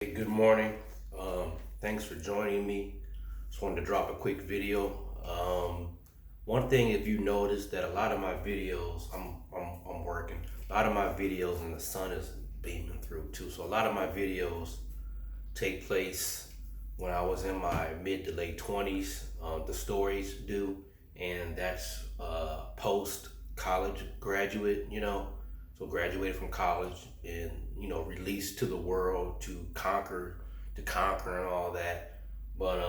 Hey, good morning. Thanks for joining me. Just wanted to drop a quick video. One thing, if you notice that a lot of my videos, I'm working. A lot of my videos and the sun is beaming through too. So a lot of my videos take place when I was in my mid to late 20s. The stories do, and that's post college graduate. So graduated from college and released to the world to conquer and all that. But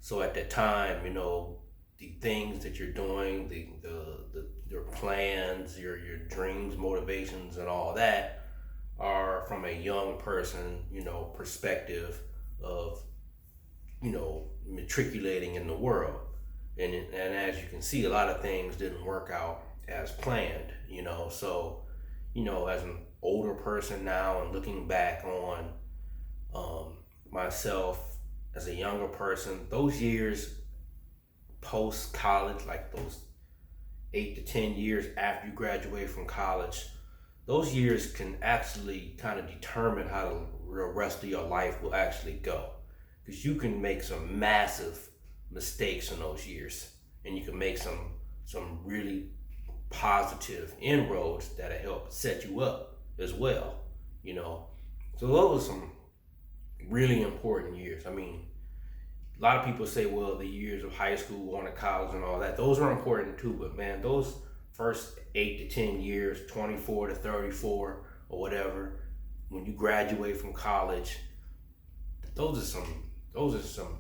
so at that time, the things that you're doing, the your plans, your dreams, motivations, and all that are from a young person, perspective of matriculating in the world. And as you can see, a lot of things didn't work out as planned. So as an older person now and looking back on myself as a younger person, those years post college, like those 8 to 10 years after you graduate from college, those years can actually kind of determine how the rest of your life will actually go. Because you can make some massive mistakes in those years, and you can make some really positive inroads that'll help set you up as well. You know, so those are some really important years. I mean, a lot of people say, well, the years of high school, going to college, and all that, those are important too. But man, those first 8 to 10 years, 24 to 34 or whatever, when you graduate from college, those are some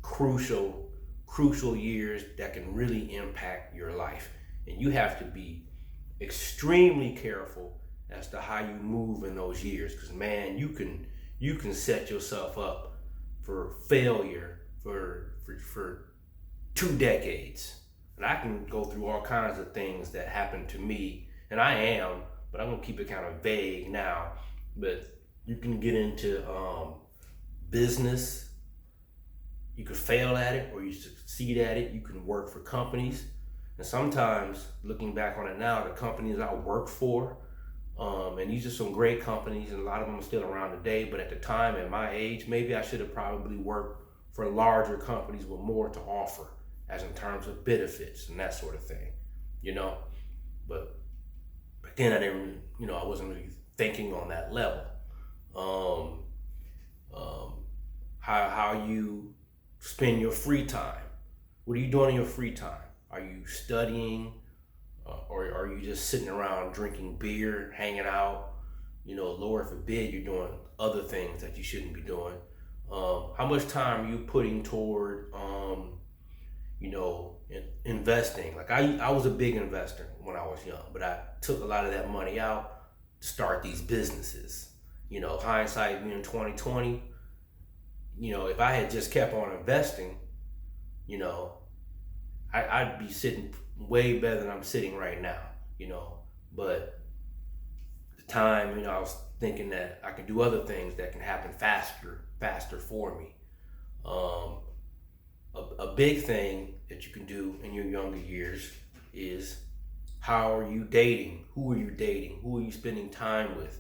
crucial years that can really impact your life, and you have to be extremely careful as to how you move in those years, because man, you can set yourself up for failure for 2 decades. And I can go through all kinds of things that happened to me, and but I'm gonna keep it kind of vague now. But you can get into business. You could fail at it or you succeed at it. You can work for companies. And sometimes, looking back on it now, the companies I worked for, and these are some great companies, and a lot of them are still around today. But at the time, at my age, maybe I should have probably worked for larger companies with more to offer, as in terms of benefits and that sort of thing, you know. But back then, I wasn't really thinking on that level. Um, how you spend your free time. What are you doing in your free time? Are you studying, or are you just sitting around drinking beer, hanging out? Lord forbid you're doing other things that you shouldn't be doing. How much time are you putting toward, investing? Like I was a big investor when I was young, but I took a lot of that money out to start these businesses. Hindsight being 2020. If I had just kept on investing, you know, I'd be sitting way better than I'm sitting right now, But at the time, I was thinking that I could do other things that can happen faster for me. Um, a big thing that you can do in your younger years is, how are you dating? Who are you dating? Who are you spending time with?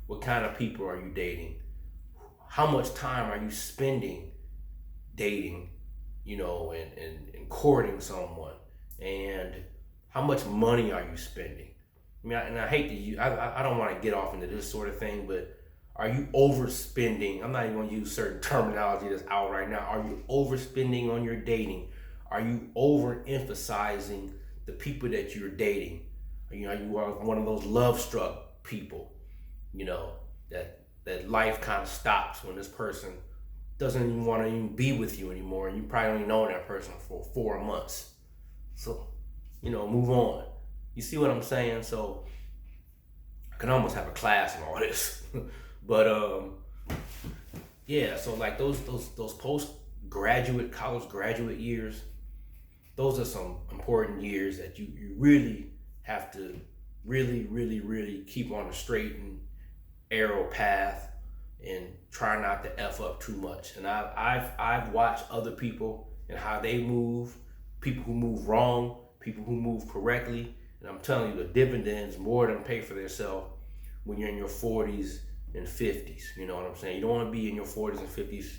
What kind of people are you dating? How much time are you spending dating, and courting someone? And how much money are you spending? And I hate to use, I don't want to get off into this sort of thing, but are you overspending? I'm not even going to use certain terminology that's out right now. Are you overspending on your dating? Are you overemphasizing the people that you're dating? Are you one of those love struck people, that life kind of stops when this person doesn't even want to even be with you anymore, and you probably only known that person for 4 months. So, move on. You see what I'm saying? So I can almost have a class on all this. But yeah, so like those postgraduate, college graduate years, those are some important years that you really have to really keep on a straight and arrow path, and try not to f up too much. And I've watched other people and how they move, people who move wrong, people who move correctly, and I'm telling you, the dividends more than pay for themselves when you're in your 40s and 50s. You know what I'm saying? You don't want to be in your 40s and 50s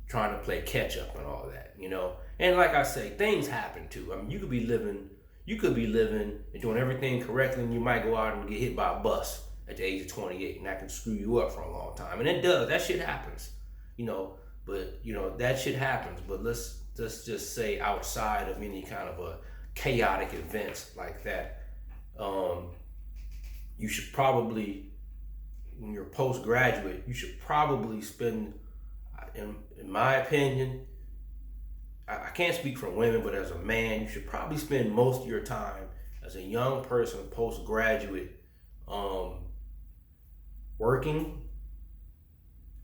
trying to play catch up and all that, you know. And like I say, things happen too. I mean, you could be living and doing everything correctly, and you might go out and get hit by a bus at the age of 28, and that can screw you up for a long time. And it does. That shit happens, you know. But you know that shit happens. But let's just say outside of any kind of a chaotic events like that, you should probably, when you're postgraduate, you should probably spend, in my opinion, I can't speak for women, but as a man, you should probably spend most of your time as a young person, postgraduate, working,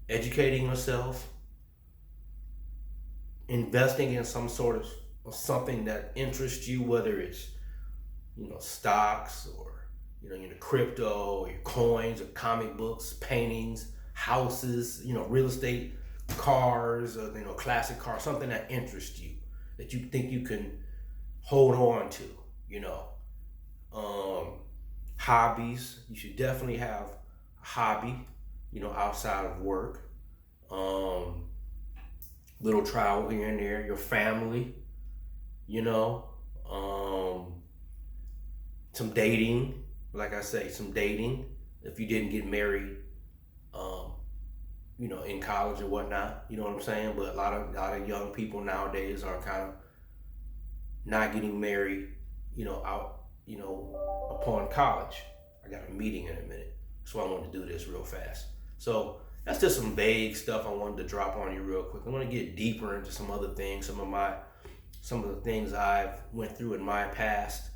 educating yourself, investing in some sort of something that interests you, whether it's, you know, stocks or, you know, crypto or your coins or comic books, paintings, houses, you know, real estate, cars, or, you know, classic cars, something that interests you, that you think you can hold on to, you know. Hobbies, you should definitely have a hobby, you know, outside of work. Little travel here and there, your family, you know, some dating, like I say, some dating if you didn't get married, you know, in college or whatnot, you know what I'm saying? But a lot of young people nowadays are kind of not getting married, you know, upon college. I got a meeting in a minute, so I wanted to do this real fast. So that's just some vague stuff I wanted to drop on you real quick. I want to get deeper into some other things, some of the things I've went through in my past,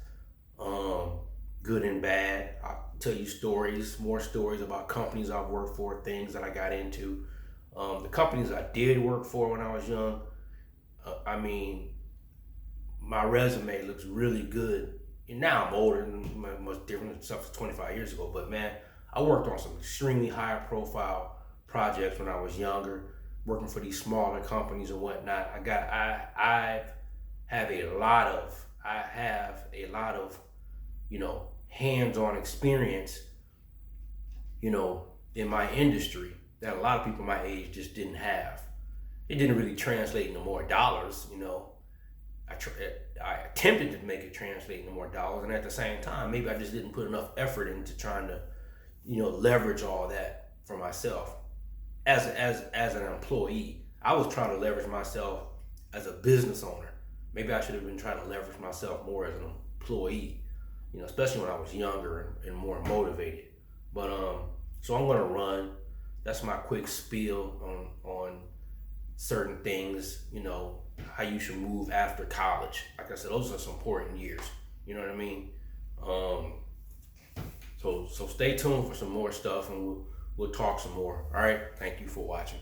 good and bad. I'll tell you more stories about companies I've worked for, things that I got into. The companies I did work for when I was young, I mean, my resume looks really good. And now I'm older and much different stuff 25 years ago. But man, I worked on some extremely high profile projects when I was younger, working for these smaller companies and whatnot. I have a lot of, you know, hands-on experience, you know, in my industry that a lot of people my age just didn't have. It didn't really translate into more dollars, you know. I attempted to make it translate into more dollars, and at the same time, maybe I just didn't put enough effort into trying to, you know, leverage all that for myself. As an employee, I was trying to leverage myself as a business owner. Maybe I should have been trying to leverage myself more as an employee, you know, especially when I was younger and more motivated. But so I'm gonna run. That's my quick spiel on certain things, you know, how you should move after college. Like I said, those are some important years. You know what I mean? So stay tuned for some more stuff, and we'll talk some more. All right. Thank you for watching.